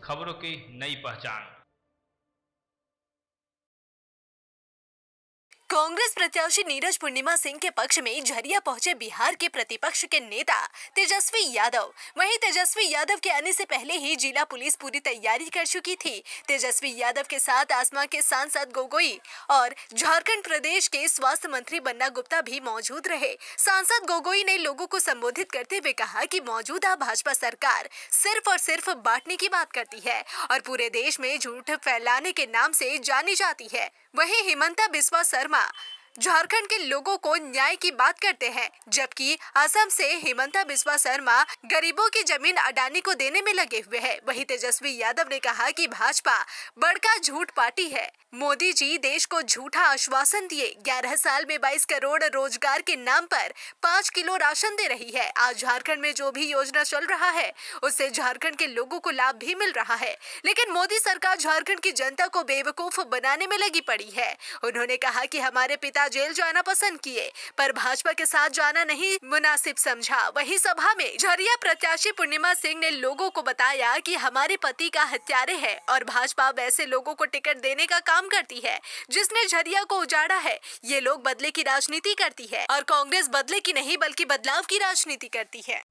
खबरों की नई पहचान। कांग्रेस प्रत्याशी नीरज पूर्णिमा सिंह के पक्ष में झरिया पहुंचे बिहार के प्रतिपक्ष के नेता तेजस्वी यादव। वहीं तेजस्वी यादव के आने से पहले ही जिला पुलिस पूरी तैयारी कर चुकी थी। तेजस्वी यादव के साथ आसमा के सांसद गोगोई और झारखंड प्रदेश के स्वास्थ्य मंत्री बन्ना गुप्ता भी मौजूद रहे। सांसद गोगोई ने लोगों को संबोधित करते हुए कहा कि मौजूदा भाजपा सरकार सिर्फ और सिर्फ बांटने की बात करती है और पूरे देश में झूठ फैलाने के नाम से जानी जाती है। वहीं हिमंता बिस्वा शर्मा झारखंड के लोगों को न्याय की बात करते हैं, जबकि असम से हिमंता बिस्वा शर्मा गरीबों की जमीन अडानी को देने में लगे हुए हैं। वहीं तेजस्वी यादव ने कहा कि भाजपा बड़का झूठ पार्टी है। मोदी जी देश को झूठा आश्वासन दिए, 11 साल में 22 करोड़ रोजगार के नाम पर 5 किलो राशन दे रही है। आज झारखंड में जो भी योजना चल रहा है उससे झारखंड के लोगों को लाभ भी मिल रहा है, लेकिन मोदी सरकार झारखंड की जनता को बेवकूफ बनाने में लगी पड़ी है। उन्होंने कहा कि हमारे पिता जेल जाना पसंद किए पर भाजपा के साथ जाना नहीं मुनासिब समझा। वहीं सभा में झरिया प्रत्याशी पूर्णिमा सिंह ने लोगों को बताया कि हमारे पति का हत्यारे है और भाजपा वैसे लोगों को टिकट देने का काम करती है जिसने झरिया को उजाड़ा है। ये लोग बदले की राजनीति करती है और कांग्रेस बदले की नहीं बल्कि बदलाव की राजनीति करती है।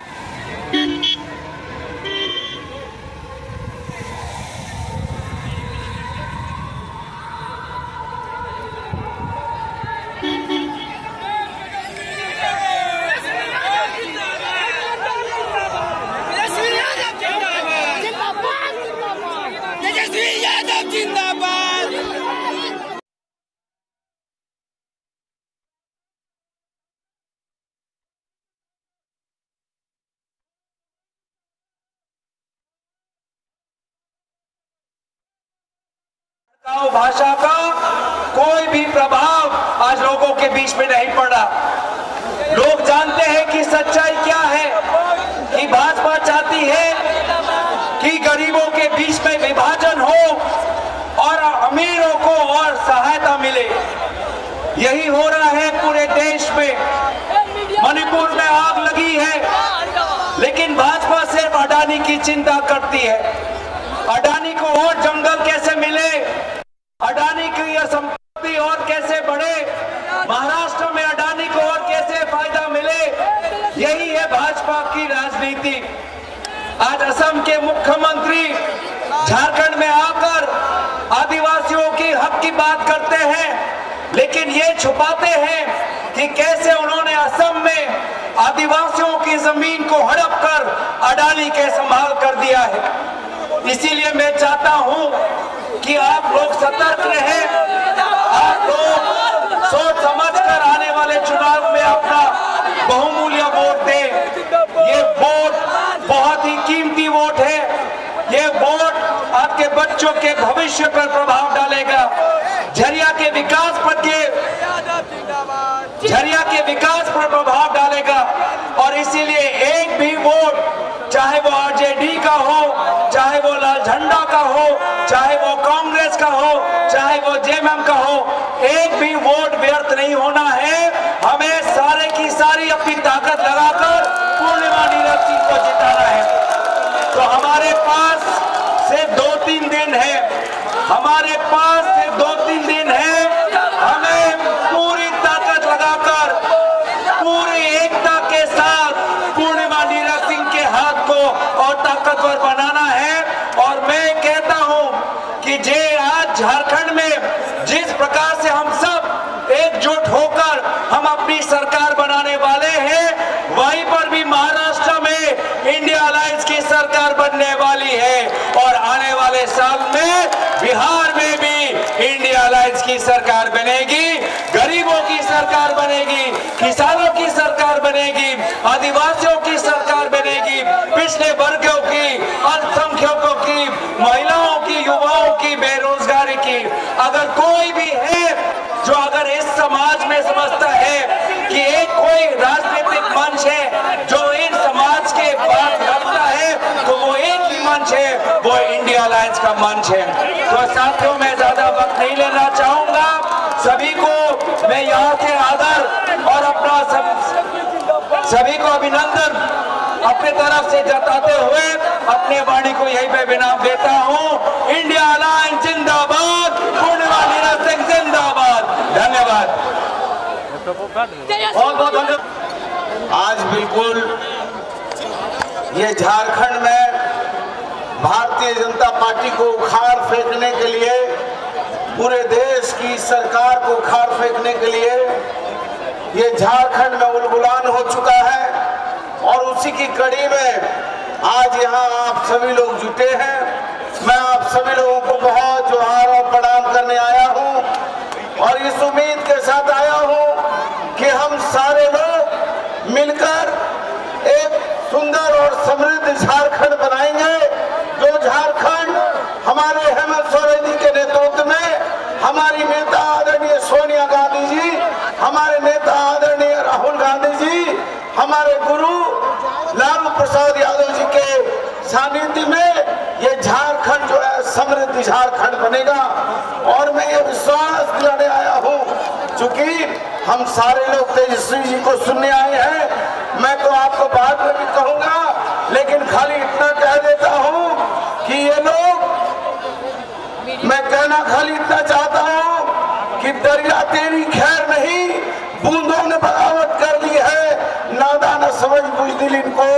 भाषा का कोई भी प्रभाव आज लोगों के बीच में नहीं पड़ा। लोग जानते हैं कि सच्चाई क्या है, कि भाजपा चाहती है कि गरीबों के बीच में विभाजन हो और अमीरों को और सहायता मिले। यही हो रहा है पूरे देश में। मणिपुर में आग लगी है, लेकिन भाजपा सिर्फ अडानी की चिंता करती है। अडानी को और जंगल कैसे मिले, अडानी की यह संपत्ति और कैसे बढ़े, महाराष्ट्र में अडानी को और कैसे फायदा मिले, यही है भाजपा की राजनीति। आज असम के मुख्यमंत्री झारखंड में आकर आदिवासियों की हक की बात करते हैं, लेकिन ये छुपाते हैं कि कैसे उन्होंने असम में आदिवासियों की जमीन को हड़प कर अडानी के संभाल कर दिया है। इसीलिए मैं चाहता हूं कि आप लोग सतर्क रहें, आप लोग सोच समझकर आने वाले चुनाव में अपना बहुमूल्य वोट दें। ये वोट बहुत ही कीमती वोट है। ये वोट आपके बच्चों के भविष्य पर प्रभाव डालेगा, झरिया के विकास पर प्रभाव डालेगा। और इसीलिए एक भी वोट, चाहे वो आरजेडी का हो, चाहे वो लाल झंडा का हो, चाहे वो कांग्रेस का हो, चाहे वो जेएमएम का हो, एक भी वोट व्यर्थ नहीं होना है। हमें सारे की सारी अपनी ताकत लगाकर पूर्णिमा नीरज सिंह को जिताना है। तो हमारे पास से 2-3 दिन है, हमारे पास से 2-3 दिन है। हमें पूरी ताकत लगाकर पूरी एकता के साथ पूर्णिमा नीरज सिंह के हाथ को और ताकतवर बनाना है। और मैं कहता हूं कि जे आज झारखंड में जिस प्रकार से हम सब एकजुट होकर हम अपनी सरकार बनाने वाले हैं, वहीं पर भी महाराष्ट्र में इंडिया अलायंस की सरकार बनने वाली है और आने वाले साल में बिहार में भी इंडिया अलायंस की सरकार बनेगी, गरीबों की सरकार बनेगी, किसानों की सरकार बनेगी, आदिवासियों की सरकार बनेगी, पिछड़े वर्गों की, अल्पसंख्यकों की, महिलाओं की, युवाओं की, बेरोजगारी की। अगर कोई भी है जो अगर इस समाज में समझता है कि एक कोई राजनीतिक मंच है जो इन समाज के बात रखता है, तो वो एक ही मंच है, वो इंडिया अलायंस का मंच है। तो साथियों, मैं ज्यादा वक्त नहीं लेना चाहूंगा। सभी को मैं यहाँ से आदर और अपना सभी को अभिनंदन अपने तरफ से जताते हुए अपने वाणी को यहीं पे विराम देता हूं। इंडिया अलायंस जिंदाबाद, पूर्णिमा नीरज सिंह जिंदाबाद। धन्यवाद, बहुत बहुत धन्यवाद। आज बिल्कुल ये झारखंड में भारतीय जनता पार्टी को उखाड़ फेंकने के लिए, पूरे देश की सरकार को उखाड़ फेंकने के लिए ये झारखंड में उलगुलान हो चुका है। और उसी की कड़ी में आज यहाँ आप सभी लोग जुटे हैं। मैं आप सभी लोगों को बहुत जोहार और प्रणाम करने आया हूँ और इस उम्मीद के साथ आया हूँ कि हम सारे लोग मिलकर एक सुंदर और समृद्ध झारखंड बनाएंगे, जो झारखंड हमारे हेमंत सोरेन जी के नेतृत्व में हमारी नेता आदरणीय सोनिया गांधी जी, हमारे नेता आदरणीय राहुल गांधी जी, हमारे गुरु लालू प्रसाद यादव जी के सानिध्य में ये झारखंड जो है समृद्ध झारखंड बनेगा। और मैं ये विश्वास दिलाने आया हूँ, चूंकि हम सारे लोग तेजस्वी जी को सुनने आए हैं, मैं तो आपको बाद में भी कहूंगा, लेकिन खाली इतना कह देता हूँ कि ये लोग, मैं कहना खाली इतना चाहता हूँ कि दरिया तेरी खैर नहीं, बूंदों ने बगावत कर ली है, नादा न समझ बुझदिल इनको,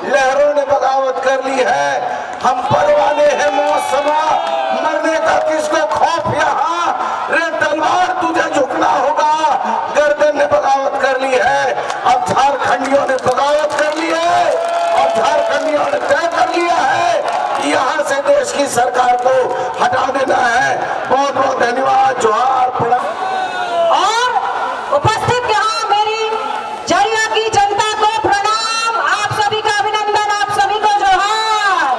लहरों ने बगावत कर ली है। हम परवाने हैं मौसमा, मरने का किसको खौफ यहाँ, रे तलवार तुझे झुकना होगा, गर्दन ने बगावत कर ली है। अब झारखंडियों ने बगावत कर ली है और झारखंडियों ने तय कर लिया है कि यहाँ से देश की सरकार को हटा देना है। बहुत बहुत धन्यवाद, जोहार, प्रणाम। और उपस्थित यहाँ मेरी झरिया की जनता को प्रणाम, आप सभी का अभिनंदन, आप सभी को जोहार।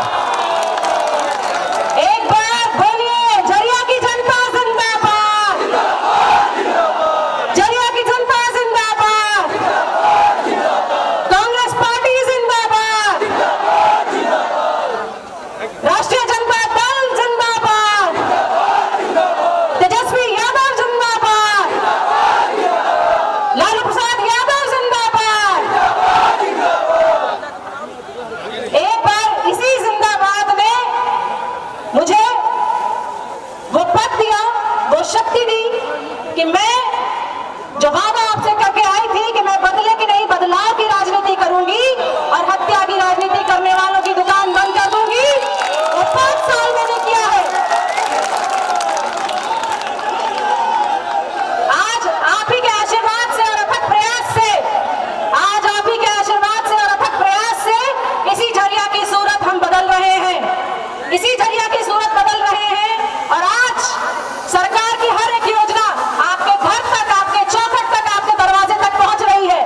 एक बार बोलिए, झरिया की जनता जिंदाबाद, झरिया की जनता जिंदाबाद, कांग्रेस पार्टी जिंदाबाद, राष्ट्रीय जनता दल जिंदाबाद, तेजस्वी यादव जिंदाबाद, लालू प्रसाद यादव जिंदाबाद। एक बार इसी जिंदाबाद ने मुझे वो पद दिया, वो शक्ति दी कि मैं जो वादा आपसे करके आई थी कि मैं बदले की नहीं बदलाव की राजनीति करूंगी और हत्या की राजनीति करने वालों की दुकान बंद कर दूंगी, वो 5 साल मैंने किया है। आज आप ही के आशीर्वाद से और अथक प्रयास से, आज आप ही के आशीर्वाद से और अथक प्रयास से इसी झरिया की सूरत हम बदल रहे हैं, इसी झरिया की सूरत बदल रहे हैं। और आज सरकार की हर एक योजना आपके घर तक, आपके चौखट तक, आपके दरवाजे तक पहुंच रही है।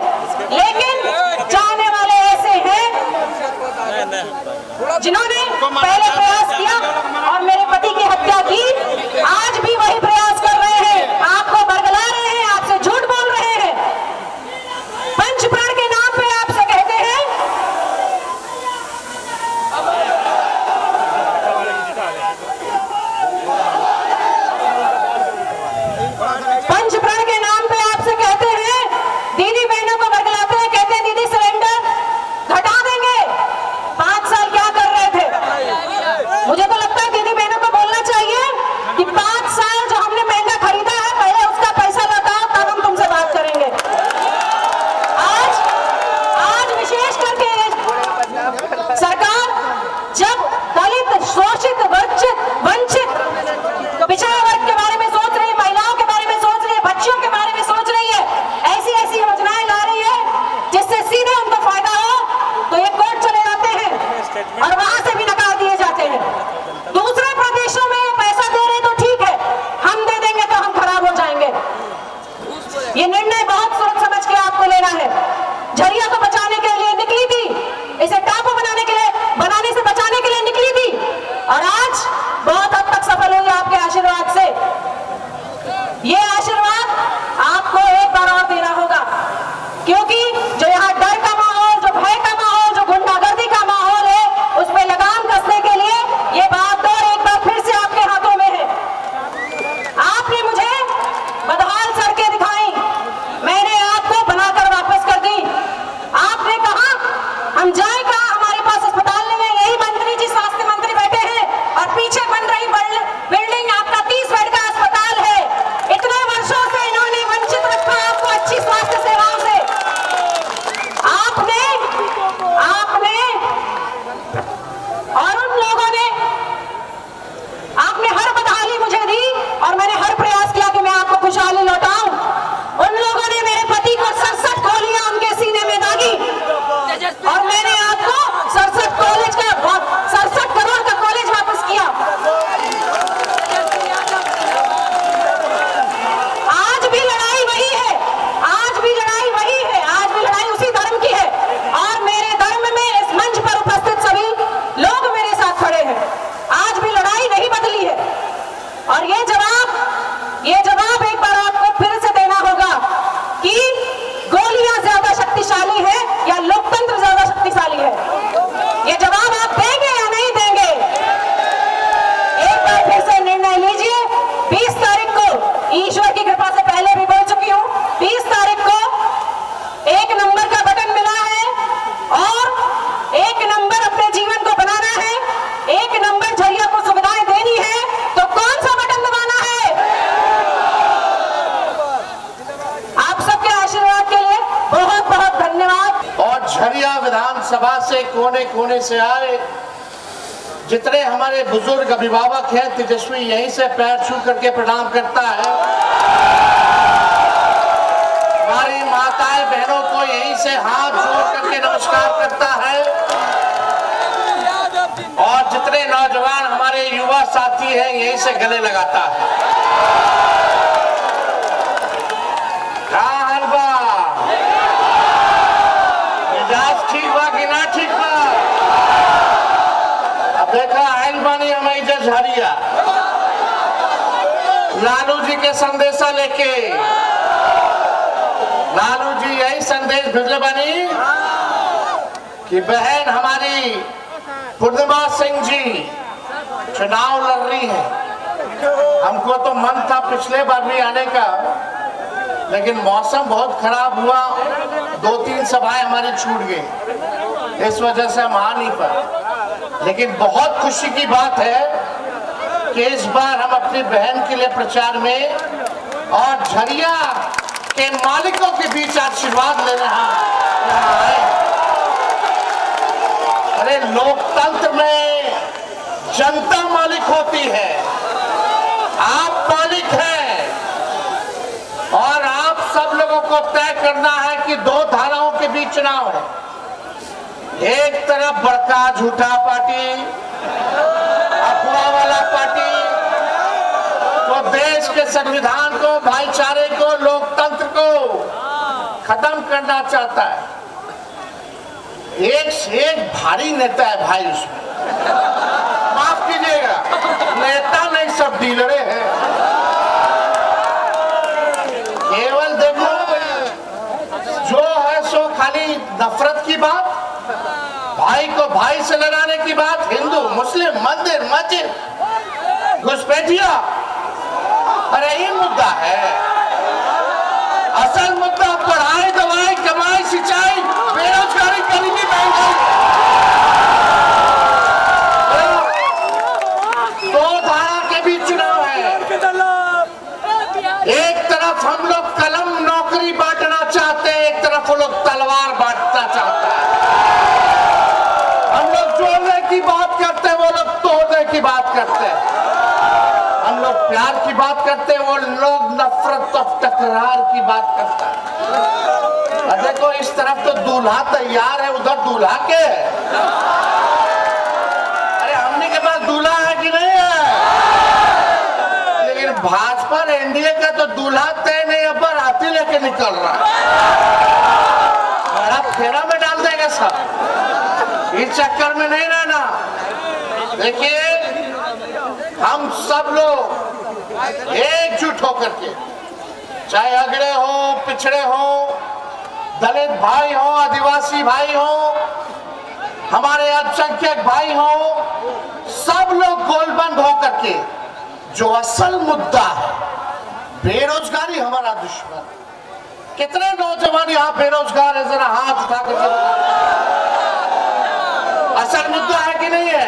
महासभा से कोने कोने से आए, जितने हमारे बुजुर्ग अभिभावक हैं, तेजस्वी यहीं से पैर छू करके प्रणाम करता है। हमारी माताएं बहनों को यहीं से हाथ जोड़ करके नमस्कार करता है, और जितने नौजवान हमारे युवा साथी हैं यहीं से गले लगाता है। मिजाज ठीक बा कि ना ठीक बा? अब देखा आयल बानी हमें झरिया लालू जी के संदेशा लेके। लालू जी यही संदेश भेजले बानी कि बहन हमारी पूर्णिमा सिंह जी चुनाव लड़ रही है। हमको तो मन था पिछले बार भी आने का, लेकिन मौसम बहुत खराब हुआ, 2-3 सभाएं हमारी छूट गई, इस वजह से हम आ नहीं पाए। लेकिन बहुत खुशी की बात है कि इस बार हम अपनी बहन के लिए प्रचार में और झरिया के मालिकों के बीच आशीर्वाद लेने हम यहाँ आए। अरे लोकतंत्र में जनता मालिक होती है, आप मालिक हैं, और आप सब लोगों को तय करना है कि 2 धाराओं के बीच चुनाव है। एक तरफ बड़का झूठा पार्टी, अफवाह वाला पार्टी, तो देश के संविधान को, भाईचारे को, लोकतंत्र को खत्म करना चाहता है। एक से एक भारी नेता है भाई उसमें, माफ कीजिएगा, नेता नहीं सब डीलरे हैं। केवल देखो जो है सो खाली नफरत की बात, भाई को भाई से लड़ाने की बात, हिंदू मुस्लिम, मंदिर मस्जिद, घुसपैठिया, अरे ये मुद्दा है। असल मुद्दा पढ़ाई, दवाई, कमाई, सिंचाई, बेरोजगारी, गरीबी, महंगाई। 2 धारा के बीच चुनाव है। एक तरफ हम लोग कलम नौकरी बांटना चाहते हैं, एक तरफ वो लोग तलवार बांटना चाहते हैं। हम लोग जोड़ने की बात करते हैं, वो लोग तोड़ने की बात करते हैं। हम लोग प्यार की बात करते हैं, वो लोग नफरत और टकरार की बात करता है। देखो इस तरफ तो दूल्हा तैयार है, उधर दूल्हा के है। अरे हमने के पास दूल्हा है कि नहीं है? लेकिन भाजपा एनडीए का तो दूल्हा तय नहीं, अब बाराती लेके निकल रहा है। बड़ा फेरा में डाल देगा सब, इस चक्कर में नहीं रहना। देखिए हम सब लोग एकजुट होकर के, चाहे अगड़े हो, पिछड़े हो, दलित भाई हो, आदिवासी भाई हो, हमारे अल्पसंख्यक भाई हो, सब लोग गोलबंद होकर के जो असल मुद्दा है, बेरोजगारी हमारा दुश्मन। कितने नौजवान यहाँ बेरोजगार है, जरा हाथ उठा करके असल मुद्दा है कि नहीं है?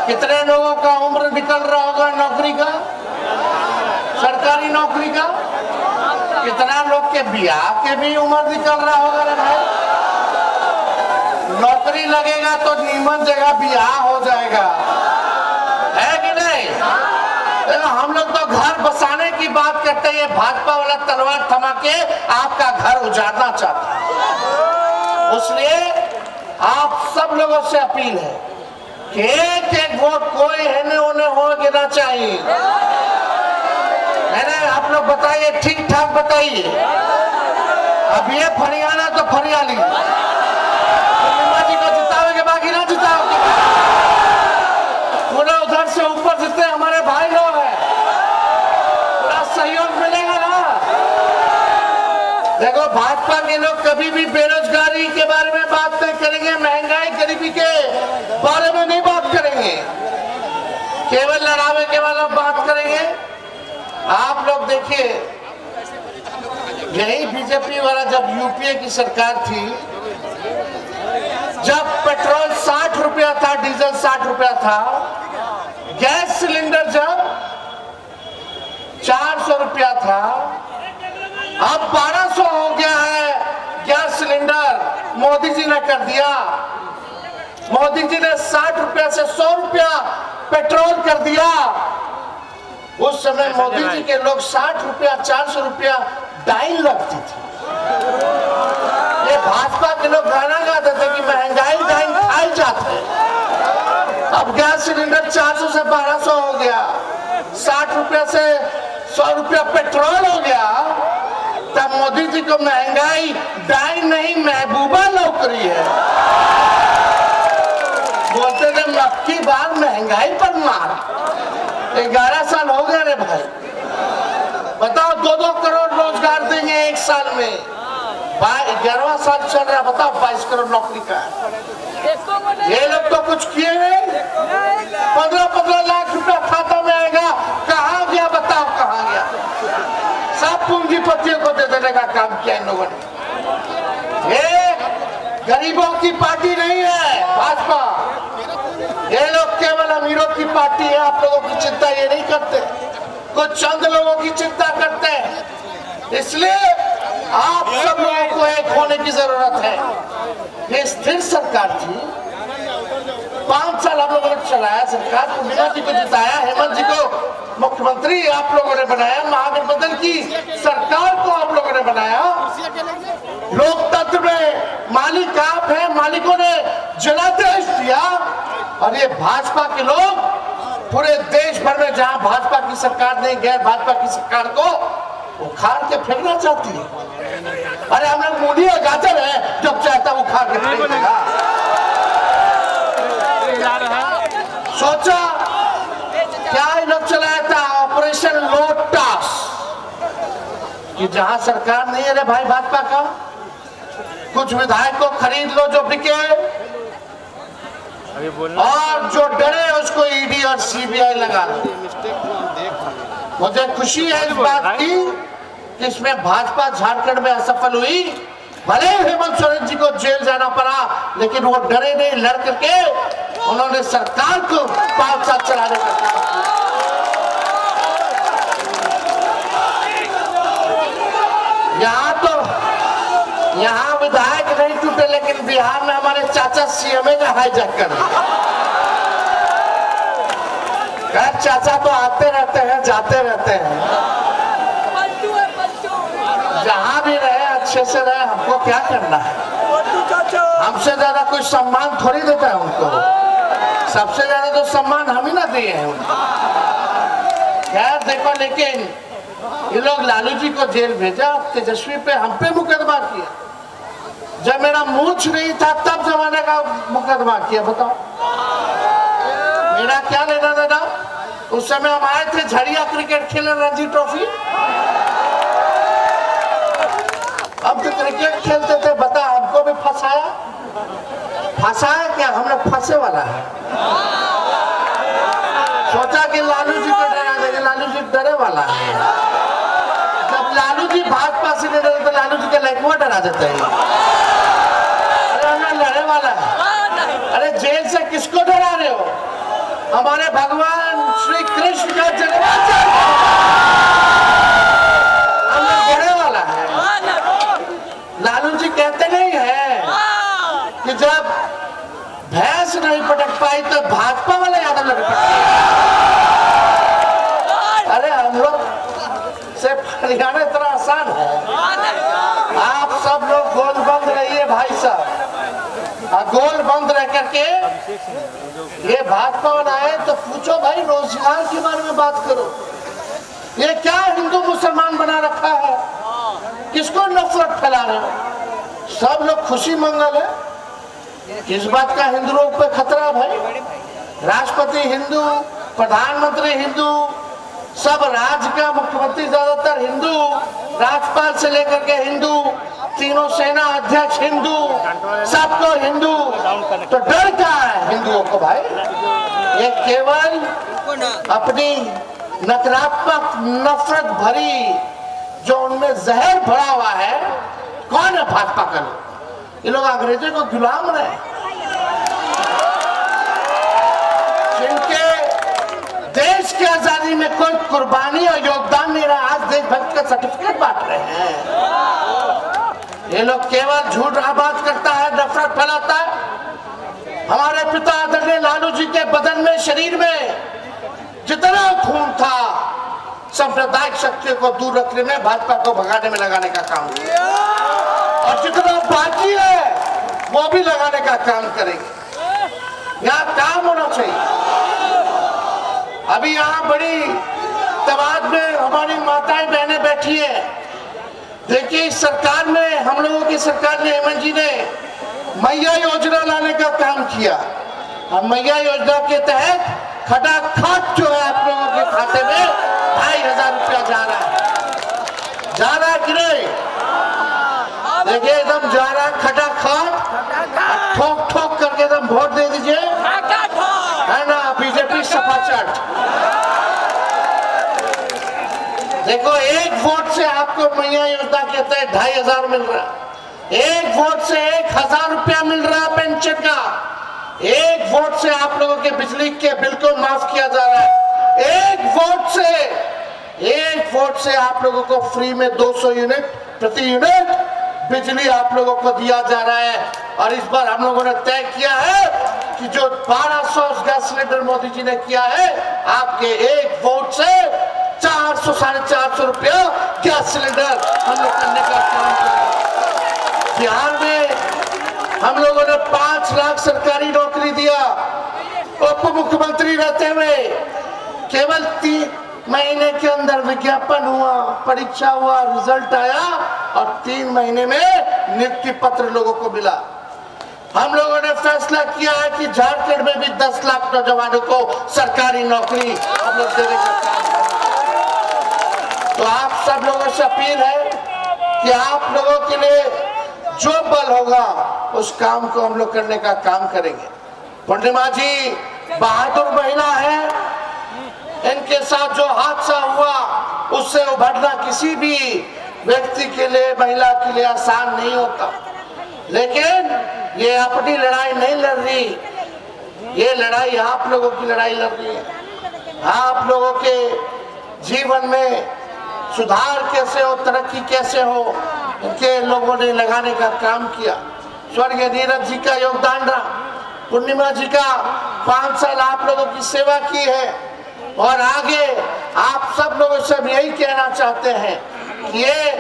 कितने लोगों का उम्र निकल रहा होगा नौकरी का, सरकारी नौकरी का? कितना लोग के ब्याह के भी उम्र निकल रहा होगा रे भाई। नौकरी लगेगा तो नीमन जगह ब्याह हो जाएगा, है कि नहीं? तो हम लोग तो घर बसाने की बात करते हैं, भाजपा वाला तलवार थमा के आपका घर उजाड़ना चाहता है। इसलिए आप सब लोगों से अपील है कि एक वोट कोई है होने होना चाहिए। मैंने आप लोग बताइए, ठीक ठाक बताइए। अब ये फरियाना तो फरियाली, पूर्णिमा जी को जितावे के बाकी ना जितावे, पूरा उधर से ऊपर जितने हमारे भाई लोग हैं, पूरा सहयोग मिलेगा ना। देखो भाजपा के लोग कभी भी बेरोजगारी के बारे में बात नहीं करेंगे, महंगाई गरीबी के बारे में नहीं बात करेंगे, केवल लड़ावे के वाला बात करेंगे। आप लोग देखिए, यही बीजेपी वाला जब यूपीए की सरकार थी, जब पेट्रोल 60 रुपया था, डीजल 60 रुपया था, गैस सिलेंडर जब 400 रुपया था, अब 1200 हो गया है गैस सिलेंडर। मोदी जी ने कर दिया। मोदी जी ने 60 रुपया से 100 रुपया पेट्रोल कर दिया। उस समय मोदी जी के लोग 60 रुपया 400 रुपया डाइन लगती थी। ये भाजपा के लोग गाना गाते थे कि महंगाई डाइन खाई जाते। अब गैस सिलेंडर 400 से 1200 हो गया, 60 रुपया से 100 रुपया पेट्रोल हो गया। तब मोदी जी को महंगाई डाइन नहीं महबूबा लौक रही है। बोलते थे मक्की बार महंगाई पर मार। 11 साल हो गए रे भाई। बताओ 2-2 करोड़ रोजगार देंगे 1 साल में। 11वां साल चल रहा, बताओ 22 करोड़ नौकरी का है। ये लोग तो कुछ किए नहीं। 15-15 लाख रुपया खाता में आएगा, कहाँ गया बताओ, कहाँ गया? सब पूंजीपतियों को दे देने का काम किया इन लोगों ने। ये गरीबों की पार्टी नहीं है भाजपा। ये लोग केवल अमीरों की पार्टी है। आप लोगों की चिंता ये नहीं करते, कुछ चंद लोगों की चिंता करते हैं। इसलिए आप सब लोगों को एक होने की जरूरत है। ये स्थिर सरकार थी, 5 साल हम लोगों ने चलाया सरकार। पूर्णिमा जी को जिताया, हेमंत जी को मुख्यमंत्री आप लोगों ने बनाया, महागठबंधन की सरकार को आप लोगों ने बनाया। लोकतंत्र में मालिक आप हैं, मालिकों ने जनादेश दिया। और ये भाजपा के लोग पूरे देश भर में जहां भाजपा की सरकार नहीं, गैर भाजपा की सरकार को उखाड़ के फेंकना चाहती है। अरे हम लोग मूली और गाजर है, जब चाहता उखाड़ के फेंक देगा। सोचा क्या इन लोग चलाया था ऑपरेशन लोटस, कि जहां सरकार नहीं है रे भाई भाजपा का, कुछ विधायक को खरीद लो जो बिके, और जो डरे उसको ईडी और सीबीआई लगा लो। मुझे खुशी है इस बात की कि इसमें भाजपा झारखंड में असफल हुई। भले हेमंत सोरेन जी को जेल जाना पड़ा, लेकिन वो डरे नहीं, लड़ करके उन्होंने सरकार को 5 साल चलाने का। यहाँ विधायक नहीं टूटे, लेकिन बिहार में हमारे चाचा सीएमए का हाईजैक कर दिया। चाचा तो आते रहते हैं, जाते रहते हैं, जहां भी रहे अच्छे से रहे, हमको क्या करना है? हमसे ज्यादा कोई सम्मान थोड़ी देता है उनको। सबसे ज्यादा तो सम्मान हम ही ना दिए हैं उनको। खैर देखो, लेकिन ये लोग लालू जी को जेल भेजा, तेजस्वी पे, हम पे मुकदमा किया। जब मेरा मूछ नहीं था तब जमाने का मुकदमा किया। बताओ मेरा क्या लेना देना? उस समय हम आए थे झड़िया क्रिकेट खेलने, रणजी ट्रॉफी। अब तो क्रिकेट खेलते थे, बता हमको भी फंसाया। फंसाया क्या? हम लोग फंसे वाला है। सोचा कि लालू जी को डरा देंगे, लालू जी डरे वाला है। जब लालू जी भाजपा से नहीं डरे तो लालू जी के लड़कुआ डरा देते हैं। अरे लड़े वाला है। अरे जेल से किसको डरा रहे हो? हमारे भगवान श्री कृष्ण का जन्मोत्सव हमें डरे वाला है। लालू जी कहते नहीं है कि जब भैंस नहीं पटक पाई तो भाजपा वाले यादव लगे पटक। अरे हम लोग से फरियाना इतना आसान है। आप सब लोग गोल बंद रहिए भाई साहब, और गोल बंद रह करके ये भाजपा वाला है तो पूछो भाई, रोजगार के बारे में बात करो। ये क्या हिंदू मुसलमान बना रखा है? किसको नफरत फैला रहे हो? सब लोग खुशी मंगल है। किस बात का हिंदुओं पे खतरा भाई? राष्ट्रपति हिंदू, प्रधानमंत्री हिंदू, सब राज्य का मुख्यमंत्री ज्यादातर हिंदू, राज्यपाल से लेकर के हिंदू, तीनों सेना अध्यक्ष हिंदू, सबको हिंदू। तो डर क्या है हिंदुओं को भाई? ये केवल अपनी नकारात्मक नफरत भरी, जो उनमें जहर भरा हुआ है। कौन है भाजपा का लोग? ये लोग अंग्रेजों को गुलाम रहे, जिनके देश की आजादी में कोई कुर्बानी और योगदान नहीं रहा, आज देशभक्त का सर्टिफिकेट बांट रहे हैं। ये लोग केवल झूठ बात करता है, नफरत फैलाता है। हमारे पिता आदरणीय लालू जी के बदन में, शरीर में जितना खून था, सांप्रदायिक शक्तियों को दूर रखने में, भाजपा को भगाने में लगाने का काम किया, और जितना बाकी है वो भी लगाने का काम करेंगे। यहाँ काम होना चाहिए। अभी यहाँ बड़ी तादाद में हमारी माताएं बहनें बैठी है। देखिए, इस सरकार में, हम लोगों की सरकार ने, हेमंत जी ने मैया योजना लाने का काम किया। अब मैया योजना के तहत खटाखट जो है आप लोगों के खाते में 2500 रुपया जा रहा है कि नहीं? देखिए, एकदम जा रहा है खटाखट, ठोक ठोक करके एकदम वोट दे दीजिए, है ना? बीजेपी सपाचट। देखो, एक वोट से आपको मैया योजना के तहत 2500 मिल रहा है। एक वोट से 1000 रुपया मिल रहा है पेंशन का। एक वोट से आप लोगों के बिजली के बिल को माफ किया जा रहा है। एक वोट से आप लोगों को फ्री में 200 यूनिट प्रति यूनिट बिजली आप लोगों को दिया जा रहा है। और इस बार हम लोगों ने तय किया है कि जो 1200 गैस सिलेंडर मोदी जी ने किया है, आपके एक वोट से 400 साढ़े 400 रुपया गैस सिलेंडर हम लोग करने का काम किया। बिहार में हम लोगों ने 5 लाख सरकारी नौकरी दिया। उप मुख्यमंत्री रहते हुए केवल 3 महीने के अंदर विज्ञापन हुआ, परीक्षा हुआ, रिजल्ट आया और 3 महीने में नियुक्ति पत्र लोगों को मिला। हम लोगों ने फैसला किया है कि झारखंड में भी 10 लाख नौजवानों को सरकारी नौकरी हम लोग देने का काम करेंगे। तो आप सब लोगों से अपील है कि आप लोगों के लिए जो बल होगा उस काम को हम लोग करने का काम करेंगे। पूर्णिमा जी बहादुर महिला है। इनके साथ जो हादसा हुआ उससे उभरना किसी भी व्यक्ति के लिए, महिला के लिए आसान नहीं होता। लेकिन ये अपनी लड़ाई नहीं लड़ रही, ये लड़ाई आप लोगों की लड़ाई लड़ रही है। आप लोगों के जीवन में सुधार कैसे हो, तरक्की कैसे हो, इनके लोगों ने लगाने का काम किया। स्वर्गीय नीरज जी का योगदान रहा, पूर्णिमा जी का 5 साल आप लोगों की सेवा की है। और आगे आप सब लोगों से यही कहना चाहते हैं कि ये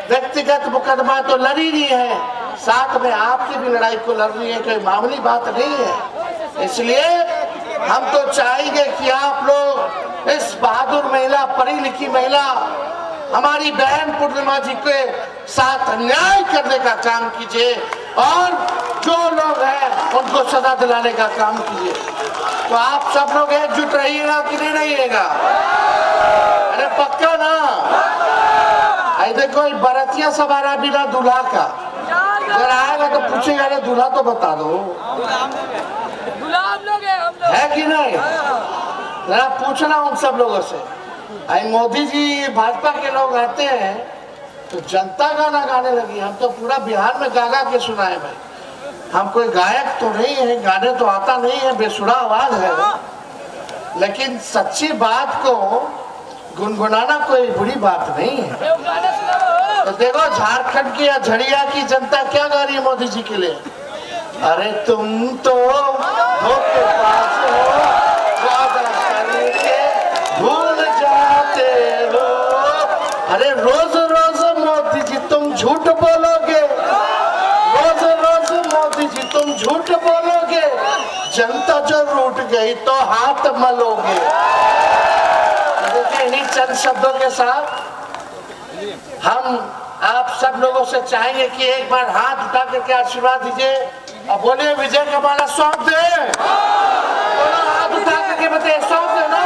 व्यक्तिगत मुकदमा तो लड़ ही रही है, साथ में आपकी भी लड़ाई को लड़ रही है, कोई मामूली बात नहीं है। इसलिए हम तो चाहेंगे कि आप लोग इस बहादुर महिला, पढ़ी लिखी महिला, हमारी बहन पूर्णिमा जी के साथ अन्याय करने का काम कीजिए और जो लोग हैं उनको सजा दिलाने का काम कीजिए। तो आप सब लोग एकजुट रहिएगा कि नहीं रहिएगा? अरे पक्का ना? आई देखो, बरतिया सब आ रहा बिना दूल्हा का, अगर आएगा तो पूछेगा, अरे दूल्हा तो बता दो, है कि नहीं? जरा पूछना उन सब लोगों से। आई मोदी जी, भाजपा के लोग आते हैं तो जनता गाना गाने लगी। हम तो पूरा बिहार में गा गा के सुनाए भाई। हम कोई गायक तो नहीं है, गाने तो आता नहीं है, बेसुरा आवाज है, लेकिन सच्ची बात को गुनगुनाना कोई बुरी बात नहीं है। तो देखो, झारखंड की या झड़िया की जनता क्या गा रही है मोदी जी के लिए? अरे तुम तो धोखेबाज हो, वादा करके भूल जाते हो। अरे रोज रोज मोदी जी तुम झूठ बोलोगे, रोज रोज मोदी जी तुम झूठ बोलोगे, जनता जो रूठ गई तो हाथ मलोगे। देखिए, इन्हीं चंद शब्दों के साथ हम आप सब लोगों से चाहेंगे कि एक बार हाथ उठा करके आशीर्वाद दीजिए और बोलिए विजय का माला सौंप दे। हाथ उठा करके बताइए, सौंप दे ना।